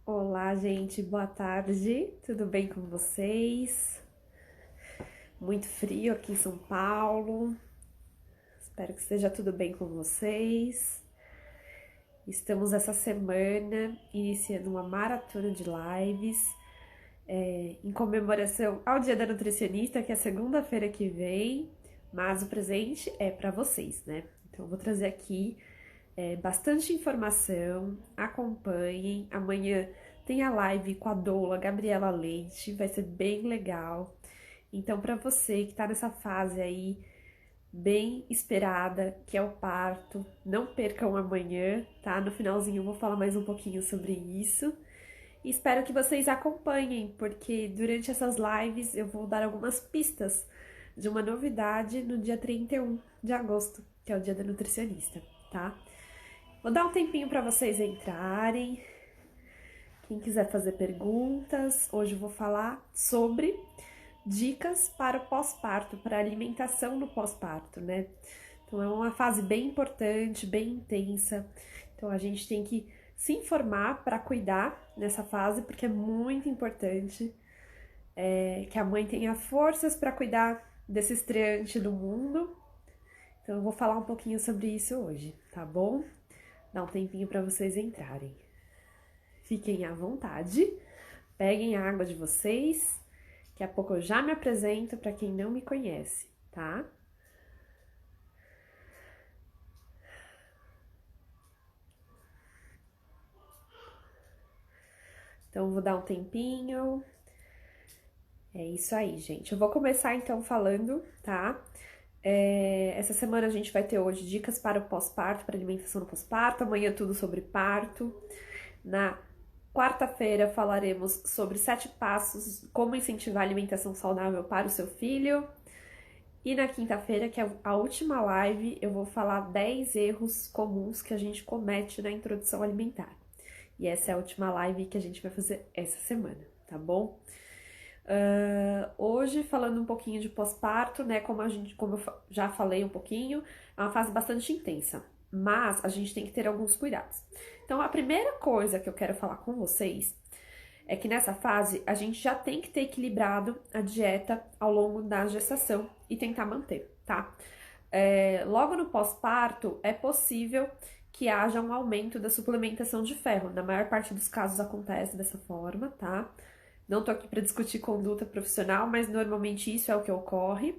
Olá, gente, boa tarde, tudo bem com vocês? Muito frio aqui em São Paulo, espero que esteja tudo bem com vocês. Estamos essa semana iniciando uma maratona de lives em comemoração ao Dia da Nutricionista, que é segunda-feira que vem, mas o presente é para vocês, né? Então, eu vou trazer aqui bastante informação, acompanhem. Amanhã tem a live com a doula Gabriela Leite, vai ser bem legal. Então, para você que tá nessa fase aí bem esperada, que é o parto, não percam amanhã, tá? No finalzinho eu vou falar mais um pouquinho sobre isso. E espero que vocês acompanhem, porque durante essas lives eu vou dar algumas pistas de uma novidade no dia 31 de agosto, que é o dia da nutricionista, tá? Vou dar um tempinho para vocês entrarem. Quem quiser fazer perguntas, hoje eu vou falar sobre dicas para o pós-parto, para a alimentação no pós-parto, né? Então é uma fase bem importante, bem intensa. Então a gente tem que se informar para cuidar nessa fase, porque é muito importante que a mãe tenha forças para cuidar desse estreante do mundo. Então eu vou falar um pouquinho sobre isso hoje, tá bom? Dá um tempinho para vocês entrarem. Fiquem à vontade, peguem a água de vocês. Daqui a pouco eu já me apresento para quem não me conhece, tá? Então, vou dar um tempinho. É isso aí, gente. Eu vou começar então falando, tá? Essa semana a gente vai ter hoje dicas para o pós-parto, para alimentação no pós-parto. Amanhã tudo sobre parto. Na quarta-feira falaremos sobre 7 passos, como incentivar a alimentação saudável para o seu filho. E na quinta-feira, que é a última live, eu vou falar 10 erros comuns que a gente comete na introdução alimentar. E essa é a última live que a gente vai fazer essa semana, tá bom? Hoje, falando um pouquinho de pós-parto, né? Como eu já falei um pouquinho, é uma fase bastante intensa, mas a gente tem que ter alguns cuidados. Então, a primeira coisa que eu quero falar com vocês é que nessa fase a gente já tem que ter equilibrado a dieta ao longo da gestação e tentar manter, tá? Logo no pós-parto é possível que haja um aumento da suplementação de ferro. Na maior parte dos casos acontece dessa forma, tá? Não tô aqui para discutir conduta profissional, mas normalmente isso é o que ocorre.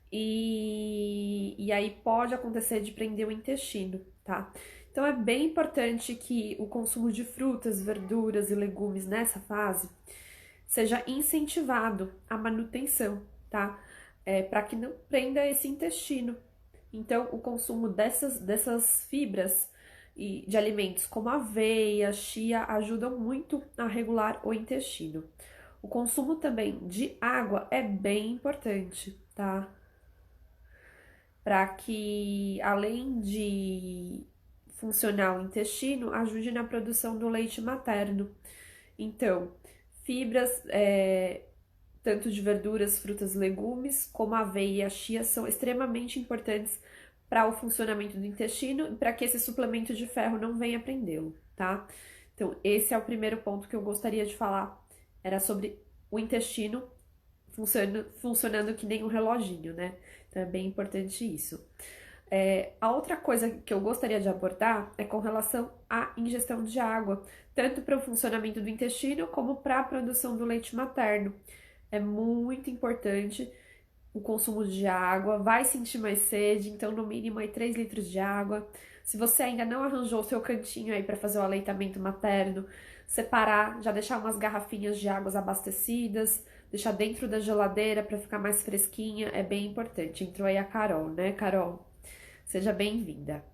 E aí pode acontecer de prender o intestino, tá? Então é bem importante que o consumo de frutas, verduras e legumes nessa fase seja incentivado a manutenção, tá? Para que não prenda esse intestino. Então, o consumo dessas fibras e de alimentos como aveia, chia ajudam muito a regular o intestino. O consumo também de água é bem importante, tá? Para que, além de funcionar o intestino, ajude na produção do leite materno. Então, fibras, tanto de verduras, frutas, legumes, como a aveia e a chia, são extremamente importantes para o funcionamento do intestino e para que esse suplemento de ferro não venha prendê-lo, tá? Então, esse é o primeiro ponto que eu gostaria de falar. Era sobre o intestino funcionando que nem um reloginho, né? Então, é bem importante isso. A outra coisa que eu gostaria de abordar é com relação à ingestão de água, tanto para o funcionamento do intestino como para a produção do leite materno. É muito importante o consumo de água, vai sentir mais sede, então no mínimo aí 3 litros de água. Se você ainda não arranjou o seu cantinho aí para fazer o aleitamento materno, separar, já deixar umas garrafinhas de águas abastecidas, deixar dentro da geladeira para ficar mais fresquinha, é bem importante. Entrou aí a Carol, né, Carol? Seja bem-vinda.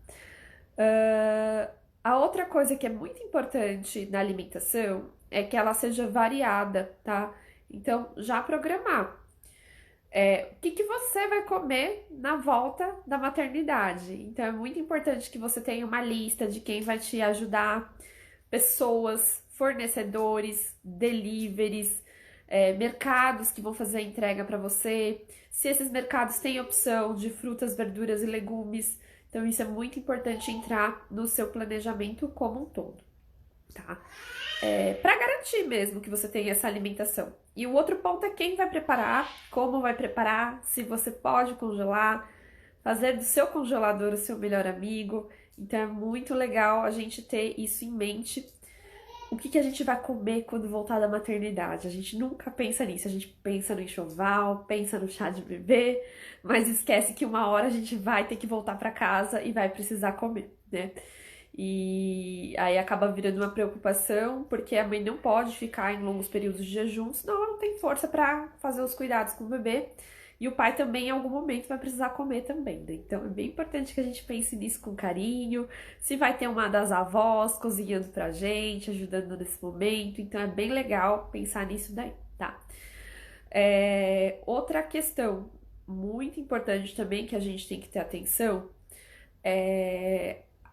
A outra coisa que é muito importante na alimentação é que ela seja variada, tá? Então, já programar. O que que você vai comer na volta da maternidade? Então, é muito importante que você tenha uma lista de quem vai te ajudar, pessoas, fornecedores, deliveries, mercados que vão fazer a entrega para você. Se esses mercados têm opção de frutas, verduras e legumes, então isso é muito importante entrar no seu planejamento como um todo. tá? Para garantir mesmo que você tenha essa alimentação. E o outro ponto é quem vai preparar, como vai preparar, se você pode congelar, fazer do seu congelador o seu melhor amigo. Então é muito legal a gente ter isso em mente. O que a gente vai comer quando voltar da maternidade? A gente nunca pensa nisso, a gente pensa no enxoval, pensa no chá de bebê, mas esquece que uma hora a gente vai ter que voltar para casa e vai precisar comer, né? E aí acaba virando uma preocupação, porque a mãe não pode ficar em longos períodos de jejum, senão ela não tem força para fazer os cuidados com o bebê. E o pai também, em algum momento, vai precisar comer também, né? Então é bem importante que a gente pense nisso com carinho. Se vai ter uma das avós cozinhando pra gente, ajudando nesse momento. Então é bem legal pensar nisso daí, tá? Outra questão muito importante também que a gente tem que ter atenção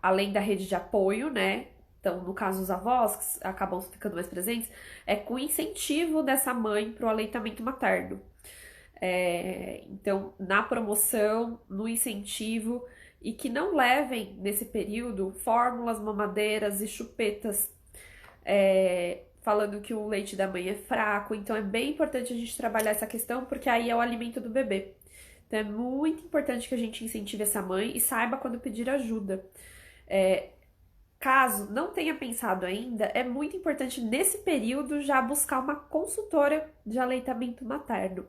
além da rede de apoio, né? Então, no caso, os avós que acabam ficando mais presentes, é com o incentivo dessa mãe para o aleitamento materno. Então, na promoção, no incentivo, e que não levem nesse período fórmulas, mamadeiras e chupetas, falando que o leite da mãe é fraco. Então, é bem importante a gente trabalhar essa questão, porque aí é o alimento do bebê. Então, é muito importante que a gente incentive essa mãe e saiba quando pedir ajuda. Caso não tenha pensado ainda, é muito importante nesse período já buscar uma consultora de aleitamento materno,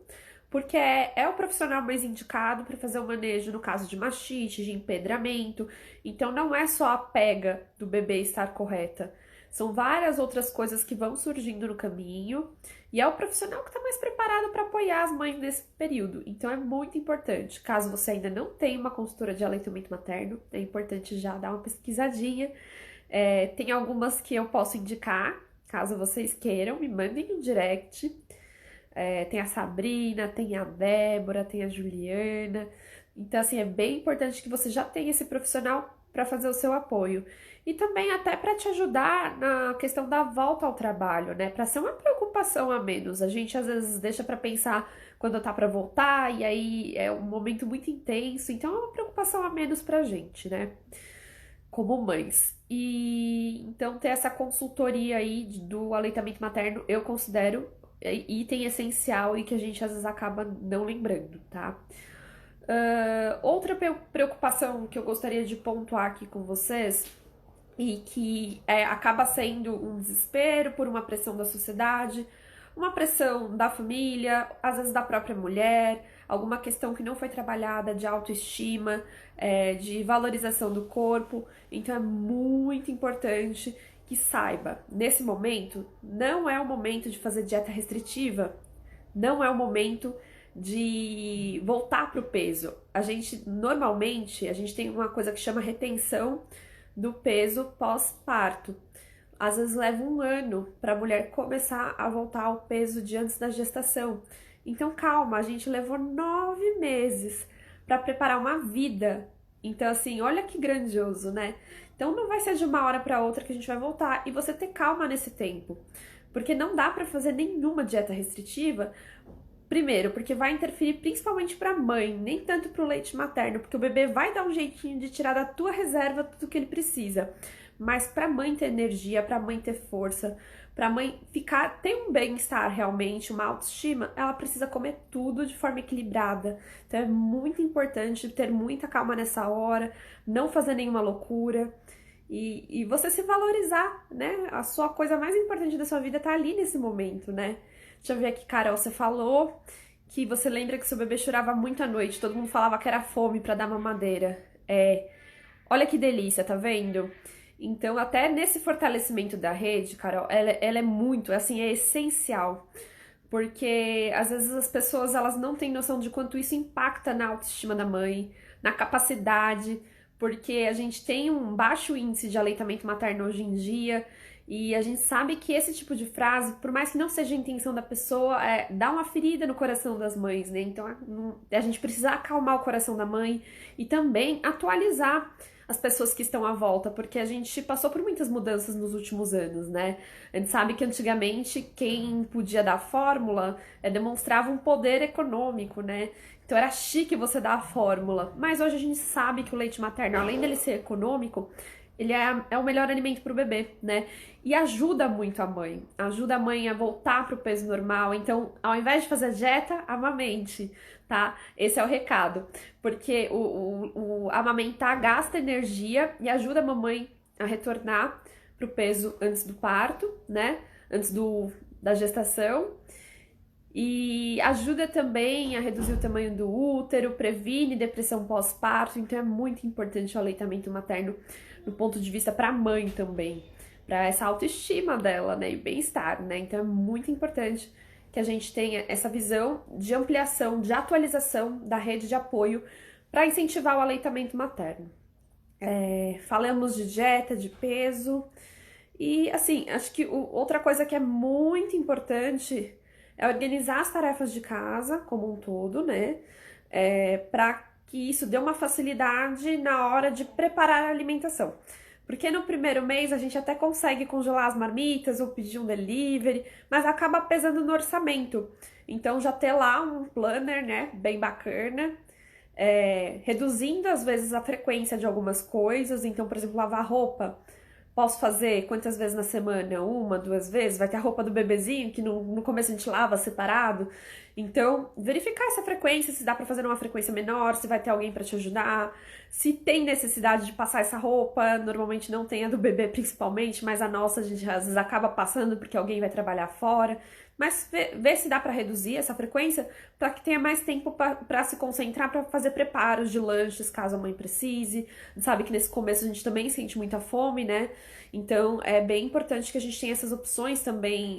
porque é o profissional mais indicado para fazer o manejo no caso de mastite, de empedramento. Então não é só a pega do bebê estar correta, são várias outras coisas que vão surgindo no caminho e é o profissional que está mais preparado para apoiar as mães nesse período. Então é muito importante, caso você ainda não tenha uma consultora de aleitamento materno, é importante já dar uma pesquisadinha. Tem algumas que eu posso indicar, caso vocês queiram, me mandem um direct. Tem a Sabrina, tem a Débora, tem a Juliana. Então, assim, é bem importante que você já tenha esse profissional para fazer o seu apoio. E também até para te ajudar na questão da volta ao trabalho, né? Para ser uma preocupação a menos. A gente às vezes deixa para pensar quando tá para voltar e aí é um momento muito intenso. Então, é uma preocupação a menos pra gente, né? Como mães. E então ter essa consultoria aí do aleitamento materno eu considero item essencial e que a gente às vezes acaba não lembrando, tá? Outra preocupação que eu gostaria de pontuar aqui com vocês e que acaba sendo um desespero por uma pressão da sociedade, uma pressão da família, às vezes da própria mulher, alguma questão que não foi trabalhada de autoestima, de valorização do corpo. Então é muito importante que saiba, nesse momento, não é o momento de fazer dieta restritiva, não é o momento de voltar para o peso. Normalmente, a gente tem uma coisa que chama retenção do peso pós-parto. Às vezes leva um ano para a mulher começar a voltar ao peso de antes da gestação. Então calma, a gente levou 9 meses para preparar uma vida. Então assim, olha que grandioso, né? Então não vai ser de uma hora para outra que a gente vai voltar e você ter calma nesse tempo. Porque não dá para fazer nenhuma dieta restritiva. Primeiro, porque vai interferir principalmente para a mãe, nem tanto para o leite materno, porque o bebê vai dar um jeitinho de tirar da tua reserva tudo que ele precisa. Mas para a mãe ter energia, para a mãe ter força, para a mãe ter um bem-estar realmente, uma autoestima, ela precisa comer tudo de forma equilibrada. Então é muito importante ter muita calma nessa hora, não fazer nenhuma loucura e você se valorizar, né? A sua coisa mais importante da sua vida tá ali nesse momento, né? Deixa eu ver aqui, Carol, você falou que você lembra que seu bebê chorava muito à noite, todo mundo falava que era fome para dar mamadeira. Olha que delícia, tá vendo? Então, até nesse fortalecimento da rede, Carol, ela é muito, assim, é essencial. Porque, às vezes, as pessoas, elas não têm noção de quanto isso impacta na autoestima da mãe, na capacidade, porque a gente tem um baixo índice de aleitamento materno hoje em dia, e a gente sabe que esse tipo de frase, por mais que não seja a intenção da pessoa, dá uma ferida no coração das mães, né? Então, a gente precisa acalmar o coração da mãe e também atualizar as pessoas que estão à volta, porque a gente passou por muitas mudanças nos últimos anos, né? A gente sabe que antigamente quem podia dar fórmula demonstrava um poder econômico, né? Então era chique você dar a fórmula, mas hoje a gente sabe que o leite materno, além dele ser econômico, ele é o melhor alimento para o bebê, né? E ajuda muito ajuda a mãe a voltar para o peso normal. Então, ao invés de fazer dieta, amamente, tá? Esse é o recado, porque o amamentar gasta energia e ajuda a mamãe a retornar para o peso antes do parto, né? Antes da gestação. E ajuda também a reduzir o tamanho do útero, previne depressão pós-parto, então é muito importante o aleitamento materno do ponto de vista para a mãe também, para essa autoestima dela, né, e bem-estar, né? Então é muito importante que a gente tenha essa visão de ampliação, de atualização da rede de apoio para incentivar o aleitamento materno. Falamos de dieta, de peso, e assim, acho que outra coisa que é muito importante é organizar as tarefas de casa como um todo, né? Para que isso dê uma facilidade na hora de preparar a alimentação. Porque no primeiro mês a gente até consegue congelar as marmitas ou pedir um delivery, mas acaba pesando no orçamento. Então já ter lá um planner, né, bem bacana, reduzindo às vezes a frequência de algumas coisas. Então, por exemplo, lavar roupa. Posso fazer quantas vezes na semana? Uma, duas vezes? Vai ter a roupa do bebezinho, que no começo a gente lava separado. Então, verificar essa frequência, se dá pra fazer uma frequência menor, se vai ter alguém pra te ajudar, se tem necessidade de passar essa roupa. Normalmente não tem a do bebê principalmente, mas a nossa a gente às vezes acaba passando porque alguém vai trabalhar fora. Mas ver se dá pra reduzir essa frequência para que tenha mais tempo para se concentrar para fazer preparos de lanches caso a mãe precise. A gente sabe que nesse começo a gente também sente muita fome, né? Então é bem importante que a gente tenha essas opções também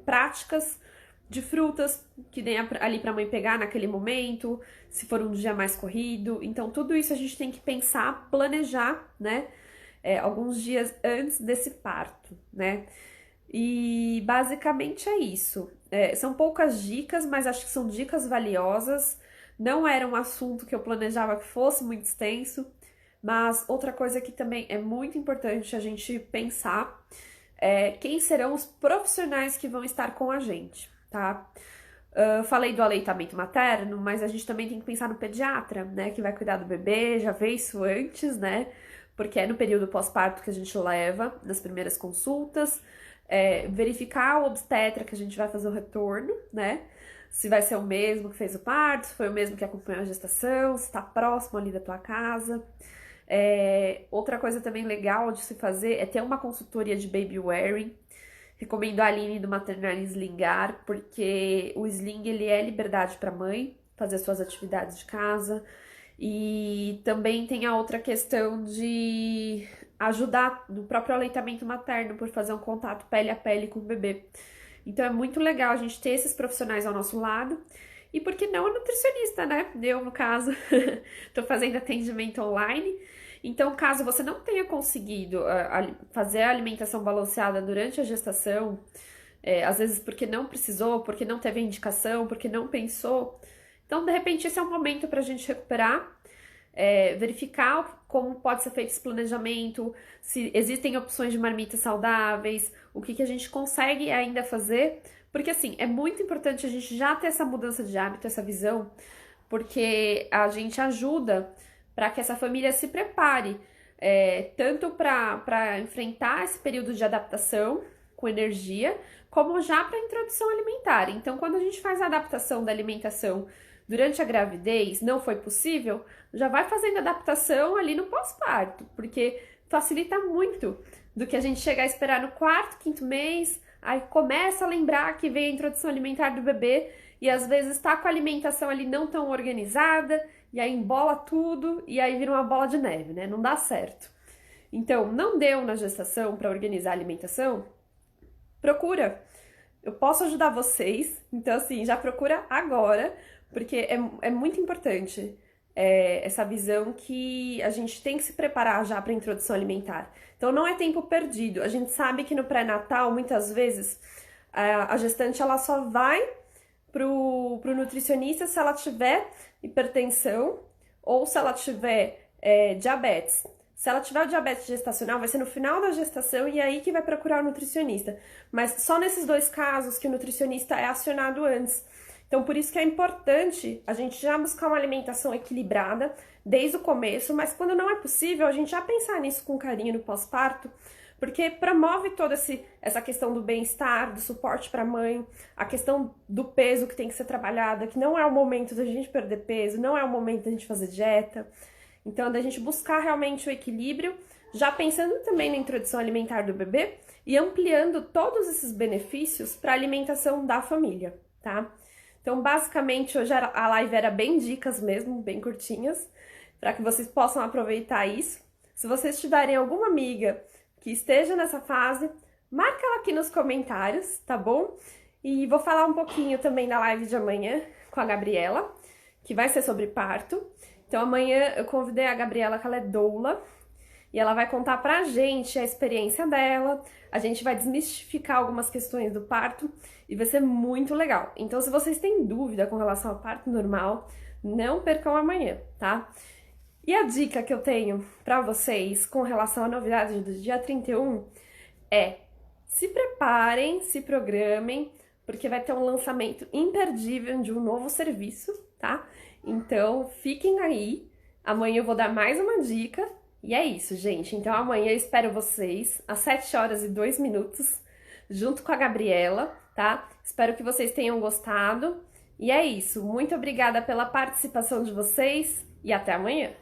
práticas de frutas que dê ali para a mãe pegar naquele momento, se for um dia mais corrido. Então tudo isso a gente tem que pensar, planejar, né? Alguns dias antes desse parto, né? E basicamente é isso. São poucas dicas, mas acho que são dicas valiosas. Não era um assunto que eu planejava que fosse muito extenso, mas outra coisa que também é muito importante a gente pensar é quem serão os profissionais que vão estar com a gente, tá? Falei do aleitamento materno, mas a gente também tem que pensar no pediatra, né? Que vai cuidar do bebê, já vê isso antes, né? Porque é no período pós-parto que a gente leva, nas primeiras consultas. Verificar o obstetra que a gente vai fazer o retorno, né? Se vai ser o mesmo que fez o parto, se foi o mesmo que acompanhou a gestação, se está próximo ali da tua casa. Outra coisa também legal de se fazer é ter uma consultoria de baby wearing. Recomendo a Aline do Maternal Slingar, porque o sling ele é liberdade para a mãe fazer suas atividades de casa. E também tem a outra questão de ajudar no próprio aleitamento materno por fazer um contato pele a pele com o bebê. Então é muito legal a gente ter esses profissionais ao nosso lado. E por que não a nutricionista, né? Eu, no caso, tô fazendo atendimento online. Então, caso você não tenha conseguido fazer a alimentação balanceada durante a gestação, às vezes porque não precisou, porque não teve indicação, porque não pensou, então, de repente, esse é um momento para a gente recuperar, verificar como pode ser feito esse planejamento, se existem opções de marmitas saudáveis, o que a gente consegue ainda fazer, porque assim, é muito importante a gente já ter essa mudança de hábito, essa visão, porque a gente ajuda para que essa família se prepare, tanto para enfrentar esse período de adaptação com energia, como já para a introdução alimentar. Então, quando a gente faz a adaptação da alimentação durante a gravidez, não foi possível, já vai fazendo adaptação ali no pós-parto, porque facilita muito do que a gente chegar a esperar no quarto, quinto mês, aí começa a lembrar que vem a introdução alimentar do bebê e às vezes está com a alimentação ali não tão organizada e aí embola tudo e aí vira uma bola de neve, né? Não dá certo. Então, não deu na gestação para organizar a alimentação? Procura. Eu posso ajudar vocês, então assim, já procura agora, porque é muito importante essa visão que a gente tem que se preparar já para a introdução alimentar. Então não é tempo perdido. A gente sabe que no pré-natal, muitas vezes, a gestante ela só vai pro nutricionista se ela tiver hipertensão ou se ela tiver diabetes. Se ela tiver o diabetes gestacional, vai ser no final da gestação e é aí que vai procurar o nutricionista. Mas só nesses dois casos que o nutricionista é acionado antes. Então, por isso que é importante a gente já buscar uma alimentação equilibrada desde o começo, mas quando não é possível, a gente já pensar nisso com carinho no pós-parto, porque promove toda essa questão do bem-estar, do suporte para a mãe, a questão do peso que tem que ser trabalhada, que não é o momento da gente perder peso, não é o momento da gente fazer dieta. Então, da gente buscar realmente o equilíbrio, já pensando também na introdução alimentar do bebê e ampliando todos esses benefícios para a alimentação da família, tá? Então, basicamente, hoje a live era bem dicas mesmo, bem curtinhas, para que vocês possam aproveitar isso. Se vocês tiverem alguma amiga que esteja nessa fase, marca ela aqui nos comentários, tá bom? E vou falar um pouquinho também da live de amanhã com a Gabriela, que vai ser sobre parto. Então, amanhã eu convidei a Gabriela, que ela é doula, e ela vai contar pra gente a experiência dela, a gente vai desmistificar algumas questões do parto e vai ser muito legal. Então, se vocês têm dúvida com relação ao parto normal, não percam amanhã, tá? E a dica que eu tenho pra vocês com relação à novidade do dia 31 é: se preparem, se programem, porque vai ter um lançamento imperdível de um novo serviço, tá? Então, fiquem aí. Amanhã eu vou dar mais uma dica. E é isso, gente. Então, amanhã eu espero vocês às 7h02, junto com a Gabriela, tá? Espero que vocês tenham gostado. E é isso. Muito obrigada pela participação de vocês e até amanhã.